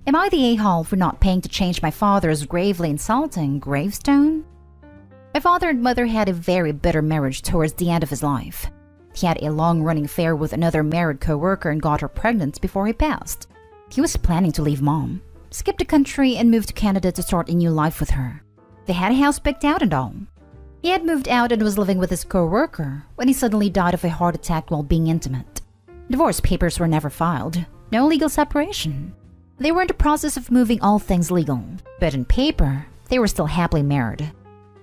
Am I the a-hole for not paying to change my father's gravely insulting gravestone? My father and mother had a very bitter marriage towards the end of his life. He had a long-running affair with another married co-worker and got her pregnant before he passed. He was planning to leave mom, skip the country and move to Canada to start a new life with her. They had a house picked out and all. He had moved out and was living with his co-worker when he suddenly died of a heart attack while being intimate. Divorce papers were never filed. No legal separation. They were in the process of moving all things legal, but in paper, they were still happily married.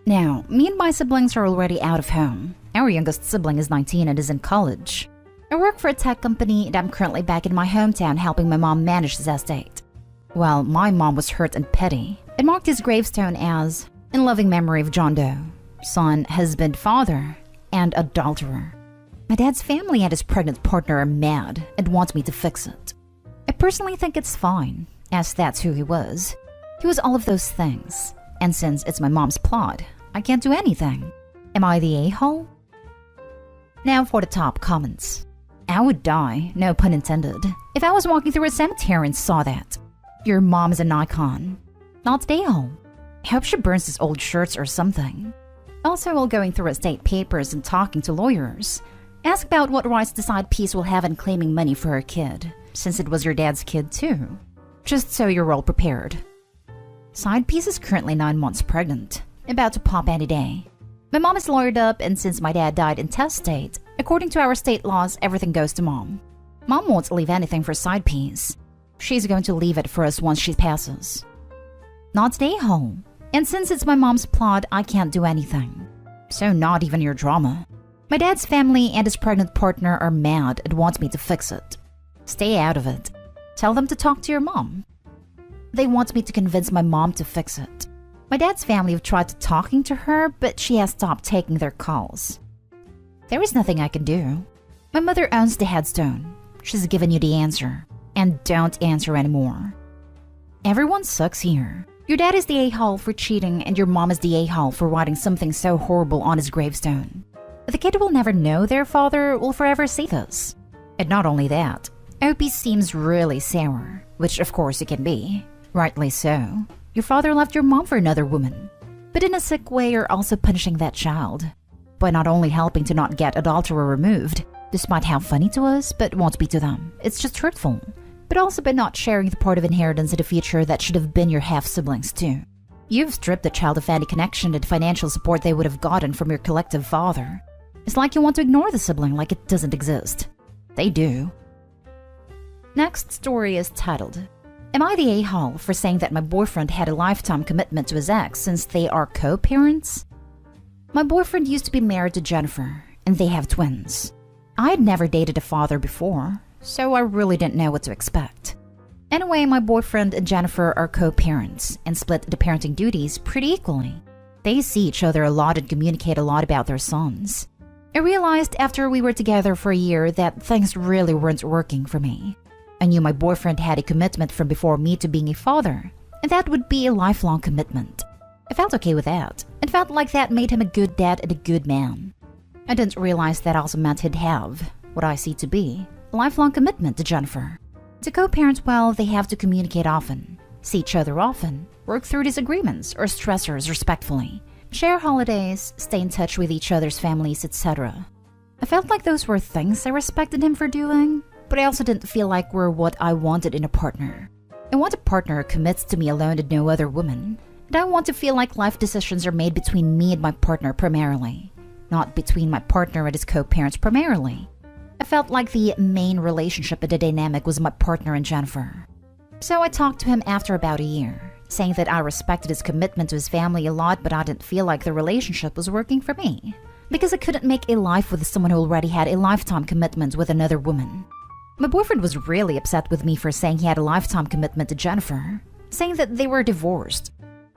Now, me and my siblings are already out of home. Our youngest sibling is 19 and is in college. I work for a tech company and I'm currently back in my hometown helping my mom manage this estate. While my mom was hurt and petty, it marked his gravestone as, in loving memory of John Doe, son, husband, father, and adulterer. My dad's family and his pregnant partner are mad and want me to fix it. I personally think it's fine, as that's who he was. He was all of those things, and since it's my mom's plot, I can't do anything. Am I the a-hole? Now for the top comments. I would die, no pun intended, if I was walking through a cemetery and saw that. Your mom is an icon. Not the a-hole. I hope she burns his old shirts or something. Also, while going through estate papers and talking to lawyers, ask about what rights the side piece will have in claiming money for her kid, since it was your dad's kid too. Just so you're all prepared. Side piece is currently 9 months pregnant, about to pop any day. My mom is lawyered up, and since my dad died intestate, according to our state laws, everything goes to mom. Mom won't leave anything for side piece. She's going to leave it for us once she passes. Not the a-hole. And since it's my mom's plot, I can't do anything. So not even your drama. My dad's family and his pregnant partner are mad and want me to fix it. Stay out of it. Tell them to talk to your mom. They want me to convince my mom to fix it. My dad's family have tried talking to her, but she has stopped taking their calls. There is nothing I can do. My mother owns the headstone. She's given you the answer. And don't answer anymore. Everyone sucks here. Your dad is the a-hole for cheating, and your mom is the a-hole for writing something so horrible on his gravestone. The kid will never know their father will forever see this. And not only that, Opie seems really sour, which of course it can be. Rightly so. Your father left your mom for another woman. But in a sick way, you're also punishing that child. By not only helping to not get adulterer removed, despite how funny to us, but won't be to them. It's just hurtful. But also by not sharing the part of inheritance in the future that should have been your half-siblings too. You've stripped the child of any connection and financial support they would have gotten from your collective father. It's like you want to ignore the sibling like it doesn't exist. They do. Next story is titled, Am I the a-hole for saying that my boyfriend had a lifetime commitment to his ex since they are co-parents? My boyfriend used to be married to Jennifer, and they have twins. I had never dated a father before, so I really didn't know what to expect. Anyway, my boyfriend and Jennifer are co-parents and split the parenting duties pretty equally. They see each other a lot and communicate a lot about their sons. I realized after we were together for a year that things really weren't working for me. I knew my boyfriend had a commitment from before me to being a father, and that would be a lifelong commitment. I felt okay with that, and felt like that made him a good dad and a good man. I didn't realize that also meant he'd have, what I see to be, a lifelong commitment to Jennifer. To co-parent well, they have to communicate often, see each other often, work through disagreements or stressors respectfully, share holidays, stay in touch with each other's families, etc. I felt like those were things I respected him for doing, but I also didn't feel like were what I wanted in a partner. I want a partner who commits to me alone and no other woman, and I want to feel like life decisions are made between me and my partner primarily, not between my partner and his co-parents primarily. I felt like the main relationship in the dynamic was my partner and Jennifer. So I talked to him after about a year, saying that I respected his commitment to his family a lot, but I didn't feel like the relationship was working for me, because I couldn't make a life with someone who already had a lifetime commitment with another woman. My boyfriend was really upset with me for saying he had a lifetime commitment to Jennifer, saying that they were divorced.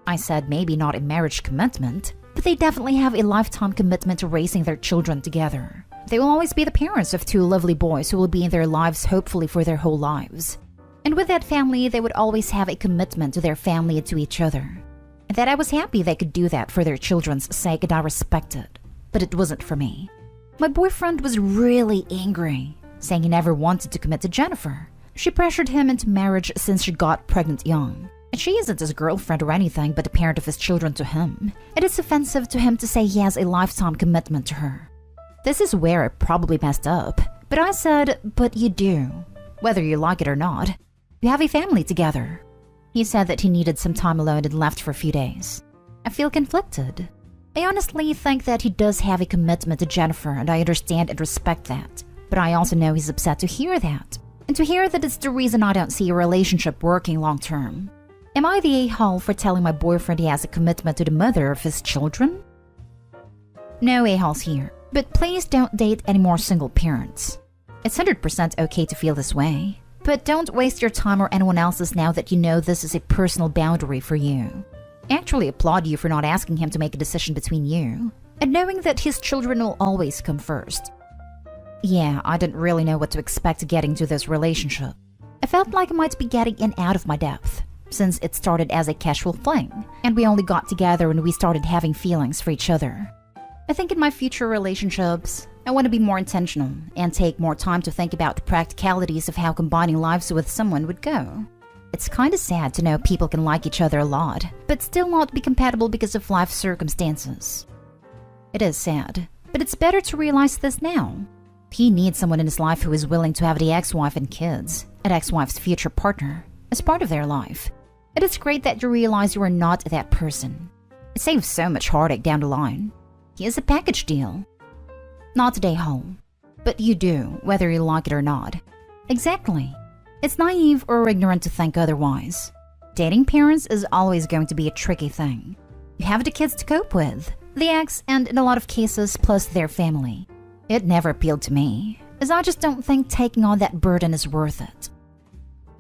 I said maybe not a marriage commitment, but they definitely have a lifetime commitment to raising their children together. They will always be the parents of two lovely boys who will be in their lives hopefully for their whole lives. And with that family, they would always have a commitment to their family and to each other. And that I was happy they could do that for their children's sake, and I respected. But it wasn't for me. My boyfriend was really angry, saying he never wanted to commit to Jennifer, She pressured him into marriage since she got pregnant young. And she isn't his girlfriend or anything but the parent of his children to him. It is offensive to him to say he has a lifetime commitment to her. This is where I probably messed up. But I said, but you do. Whether you like it or not. You have a family together. He said that he needed some time alone and left for a few days. I feel conflicted. I honestly think that he does have a commitment to Jennifer, and I understand and respect that. But I also know he's upset to hear that. And to hear that it's the reason I don't see a relationship working long term. Am I the a-hole for telling my boyfriend he has a commitment to the mother of his children? No a-holes here, but please don't date any more single parents. It's 100% okay to feel this way, but don't waste your time or anyone else's now that you know this is a personal boundary for you. I actually applaud you for not asking him to make a decision between you, and knowing that his children will always come first. Yeah, I didn't really know what to expect getting to this relationship. I felt like I might be getting in out of my depth, since it started as a casual fling, and we only got together when we started having feelings for each other. I think in my future relationships, I want to be more intentional and take more time to think about the practicalities of how combining lives with someone would go. It's kinda sad to know people can like each other a lot, but still not be compatible because of life circumstances. It is sad, but it's better to realize this now. He needs someone in his life who is willing to have the ex-wife and kids, and ex-wife's future partner, as part of their life. It is great that you realize you are not that person. It saves so much heartache down the line. He is a package deal. Not today, home. But you do, whether you like it or not. Exactly. It's naive or ignorant to think otherwise. Dating parents is always going to be a tricky thing. You have the kids to cope with, the ex, and in a lot of cases, plus their family. It never appealed to me, as I just don't think taking on that burden is worth it.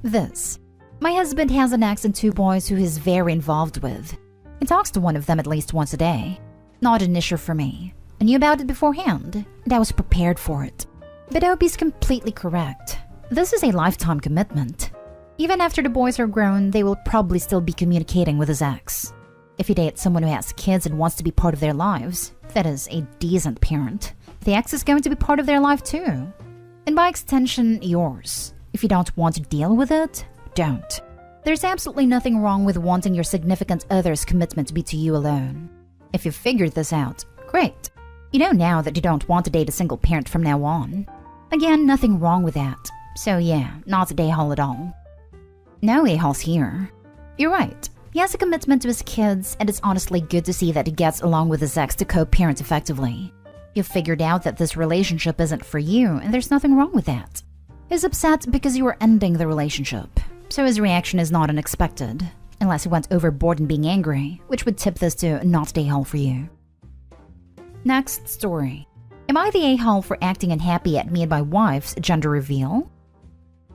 This. My husband has an ex and 2 boys who he's very involved with. He talks to one of them at least once a day. Not an issue for me. I knew about it beforehand, and I was prepared for it. But Opie's completely correct. This is a lifetime commitment. Even after the boys are grown, they will probably still be communicating with his ex. If you date someone who has kids and wants to be part of their lives, that is a decent parent, the ex is going to be part of their life too. And by extension, yours. If you don't want to deal with it, don't. There's absolutely nothing wrong with wanting your significant other's commitment to be to you alone. If you've figured this out, great. You know now that you don't want to date a single parent from now on. Again, nothing wrong with that. So yeah, not a a-hole at all. No a-holes here. You're right. He has a commitment to his kids, and it's honestly good to see that he gets along with his ex to co-parent effectively. You've figured out that this relationship isn't for you, and there's nothing wrong with that. He's upset because you are ending the relationship, so his reaction is not unexpected, unless he went overboard in being angry, which would tip this to not a a-hole for you. Next story. Am I the a-hole for acting unhappy at me and my wife's gender reveal?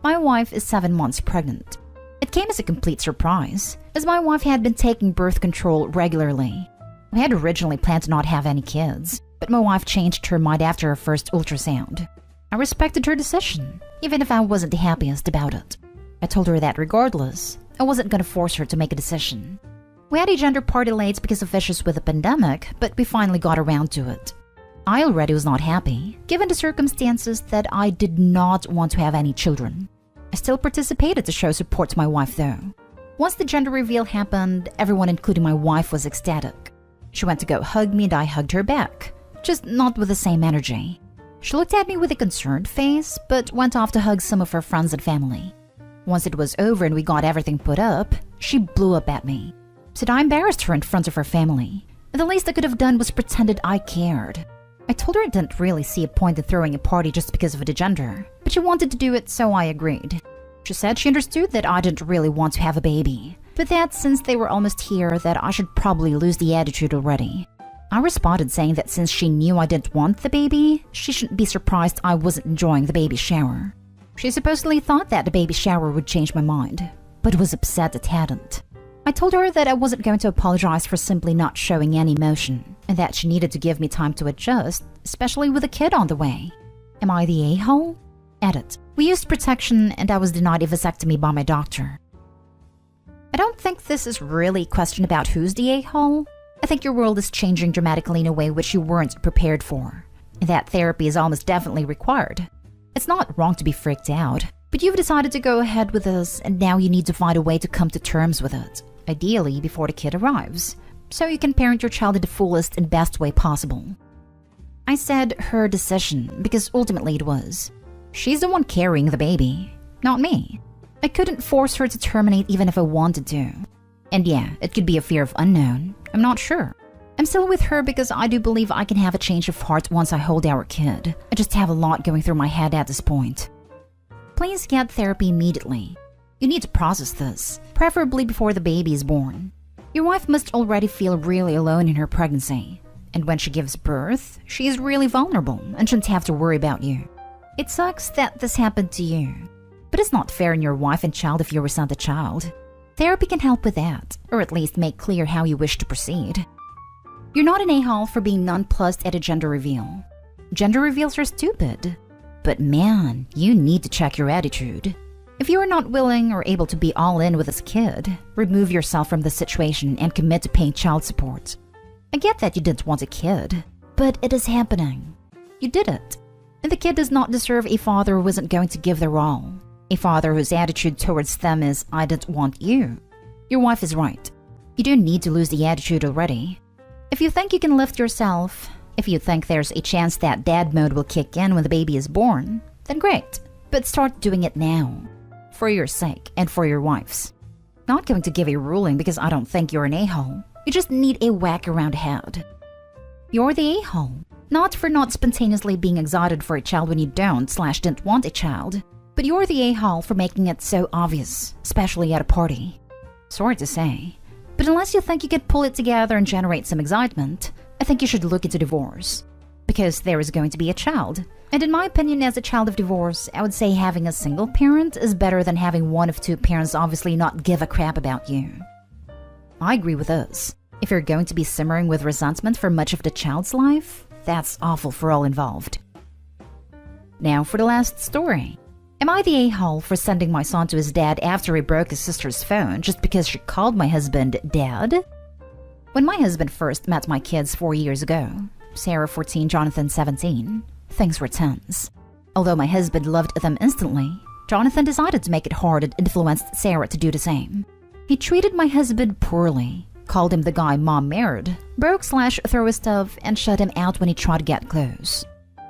My wife is 7 months pregnant. It came as a complete surprise, as my wife had been taking birth control regularly. We had originally planned to not have any kids, but my wife changed her mind after her first ultrasound. I respected her decision, even if I wasn't the happiest about it. I told her that regardless, I wasn't going to force her to make a decision. We had a gender party late because of issues with the pandemic, but we finally got around to it. I already was not happy, given the circumstances that I did not want to have any children. I still participated to show support to my wife though. Once the gender reveal happened, everyone including my wife was ecstatic. She went to go hug me and I hugged her back, just not with the same energy. She looked at me with a concerned face, but went off to hug some of her friends and family. Once it was over and we got everything put up, she blew up at me. Said I embarrassed her in front of her family. The least I could have done was pretended I cared. I told her I didn't really see a point in throwing a party just because of the gender, but she wanted to do it, so I agreed. She said she understood that I didn't really want to have a baby, but that since they were almost here that I should probably lose the attitude already. I responded saying that since she knew I didn't want the baby, she shouldn't be surprised I wasn't enjoying the baby shower. She supposedly thought that the baby shower would change my mind, but was upset it hadn't. I told her that I wasn't going to apologize for simply not showing any emotion, and that she needed to give me time to adjust, especially with a kid on the way. Am I the a-hole? Edit. We used protection and I was denied a vasectomy by my doctor. I don't think this is really a question about who's the a-hole. I think your world is changing dramatically in a way which you weren't prepared for, and that therapy is almost definitely required. It's not wrong to be freaked out, But you've decided to go ahead with this, and now you need to find a way to come to terms with it, ideally before the kid arrives, so you can parent your child in the fullest and best way possible. I said her decision because ultimately it was. She's the one carrying the baby, not me. I couldn't force her to terminate even if I wanted to. And yeah, it could be a fear of unknown. I'm not sure. I'm still with her because I do believe I can have a change of heart once I hold our kid. I just have a lot going through my head at this point. Please get therapy immediately. You need to process this, preferably before the baby is born. Your wife must already feel really alone in her pregnancy. And when she gives birth, she is really vulnerable and shouldn't have to worry about you. It sucks that this happened to you. But it's not fair on your wife and child if you resent the child. Therapy can help with that, or at least make clear how you wish to proceed. You're not an a-hole for being nonplussed at a gender reveal. Gender reveals are stupid. But man, you need to check your attitude. If you are not willing or able to be all in with this kid, remove yourself from the situation and commit to paying child support. I get that you didn't want a kid, but it is happening. You did it. And the kid does not deserve a father who isn't going to give their all. A father whose attitude towards them is, I didn't want you. Your wife is right. You don't need to lose the attitude already. If you think you can lift yourself, if you think there's a chance that dad mode will kick in when the baby is born, then great. But start doing it now. For your sake and for your wife's. Not going to give a ruling because I don't think you're an a-hole. You just need a whack around the head. You're the a-hole. Not for not spontaneously being excited for a child when you don't/didn't want a child. But you're the a-hole for making it so obvious, especially at a party. Sorry to say. But unless you think you could pull it together and generate some excitement, I think you should look into divorce. Because there is going to be a child. And in my opinion, as a child of divorce, I would say having a single parent is better than having one of two parents obviously not give a crap about you. I agree with this. If you're going to be simmering with resentment for much of the child's life, that's awful for all involved. Now for the last story. Am I the a-hole for sending my son to his dad after he broke his sister's phone just because she called my husband Dad? When my husband first met my kids 4 years ago, Sarah 14, Jonathan 17, things were tense. Although my husband loved them instantly, Jonathan decided to make it hard and influenced Sarah to do the same. He treated my husband poorly, called him the guy mom married, broke/threw his stuff, and shut him out when he tried to get close.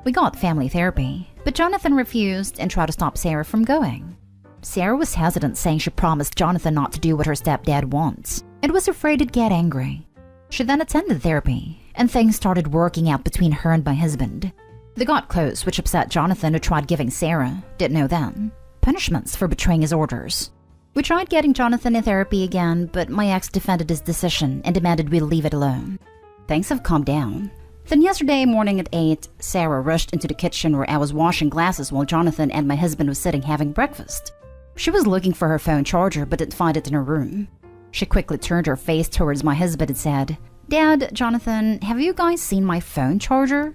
We got family therapy, but Jonathan refused and tried to stop Sarah from going. Sarah was hesitant, saying she promised Jonathan not to do what her stepdad wants, and was afraid he'd get angry. She then attended therapy, and things started working out between her and my husband. They got close, which upset Jonathan, who tried giving Sarah, didn't know then, punishments for betraying his orders. We tried getting Jonathan in therapy again, but my ex defended his decision and demanded we leave it alone. Things have calmed down. Then yesterday morning at 8, Sarah rushed into the kitchen where I was washing glasses while Jonathan and my husband was sitting having breakfast. She was looking for her phone charger but didn't find it in her room. She quickly turned her face towards my husband and said, Dad, Jonathan, have you guys seen my phone charger?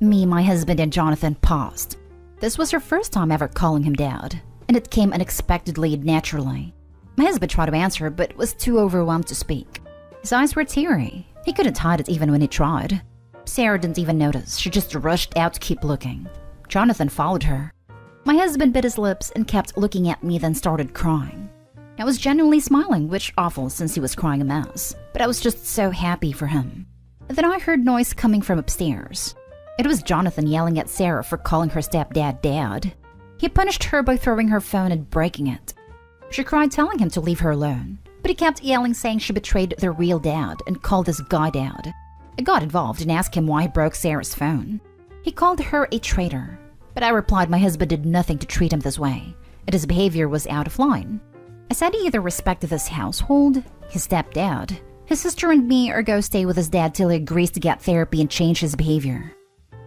Me, my husband, and Jonathan paused. This was her first time ever calling him Dad, and it came unexpectedly and naturally. My husband tried to answer but was too overwhelmed to speak. His eyes were teary. He couldn't hide it even when he tried. Sarah didn't even notice. She just rushed out to keep looking. Jonathan followed her. My husband bit his lips and kept looking at me, then started crying. I was genuinely smiling, which awful since he was crying a mess, but I was just so happy for him. Then I heard noise coming from upstairs. It was Jonathan yelling at Sarah for calling her stepdad Dad. He punished her by throwing her phone and breaking it. She cried, telling him to leave her alone, but he kept yelling, saying she betrayed their real dad and called this guy Dad. I got involved and asked him why he broke Sarah's phone. He called her a traitor, but I replied my husband did nothing to treat him this way, and his behavior was out of line. I said he either respected this household, his stepdad, his sister and me, or go stay with his dad till he agrees to get therapy and change his behavior.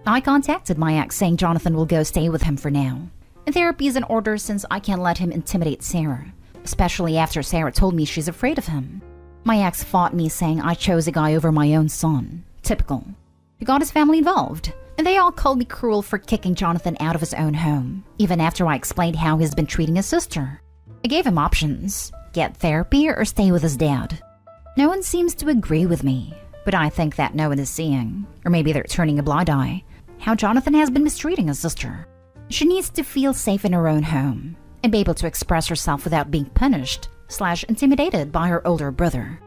I contacted my ex saying Jonathan will go stay with him for now. And therapy is in order since I can't let him intimidate Sarah, especially after Sarah told me she's afraid of him. My ex fought me, saying I chose a guy over my own son. Typical. He got his family involved, and they all called me cruel for kicking Jonathan out of his own home, even after I explained how he's been treating his sister. I gave him options: get therapy or stay with his dad. No one seems to agree with me, but I think that no one is seeing, or maybe they're turning a blind eye, how Jonathan has been mistreating his sister. She needs to feel safe in her own home, and be able to express herself without being punished/intimidated by her older brother.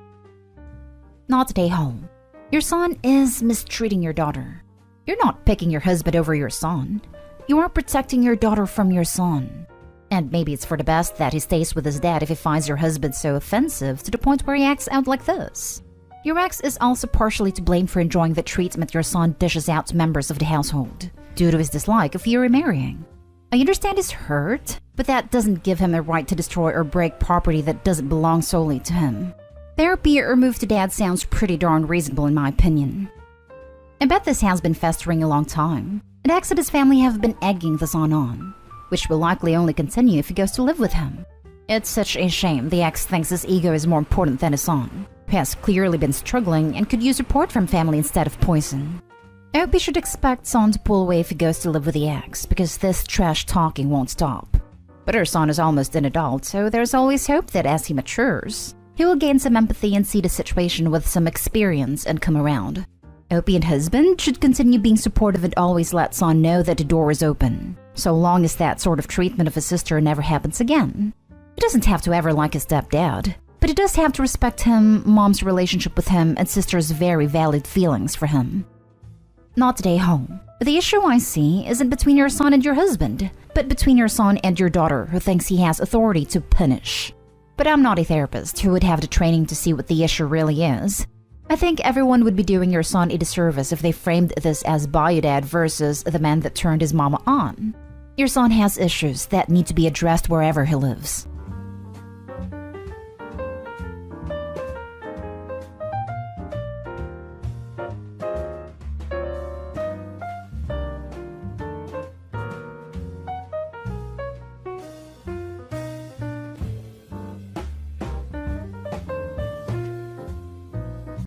Not today, home. Your son is mistreating your daughter. You're not picking your husband over your son. You are protecting your daughter from your son. And maybe it's for the best that he stays with his dad if he finds your husband so offensive to the point where he acts out like this. Your ex is also partially to blame for enjoying the treatment your son dishes out to members of the household, due to his dislike of you remarrying. I understand he's hurt, but that doesn't give him a right to destroy or break property that doesn't belong solely to him. Therapy or move to dad sounds pretty darn reasonable in my opinion. I bet this has been festering a long time, and X and his family have been egging the son on, which will likely only continue if he goes to live with him. It's such a shame the ex thinks his ego is more important than his son, who has clearly been struggling and could use support from family instead of poison. I hope he should expect son to pull away if he goes to live with the ex, because this trash talking won't stop. But her son is almost an adult, so there's always hope that as he matures, he will gain some empathy and see the situation with some experience and come around. Opie and husband should continue being supportive and always let son know that the door is open, so long as that sort of treatment of his sister never happens again. He doesn't have to ever like his stepdad, but he does have to respect him, mom's relationship with him, and sister's very valid feelings for him. Not today, home. The issue I see isn't between your son and your husband, but between your son and your daughter who thinks he has authority to punish. But I'm not a therapist who would have the training to see what the issue really is. I think everyone would be doing your son a disservice if they framed this as bio-dad versus the man that turned his mama on. Your son has issues that need to be addressed wherever he lives.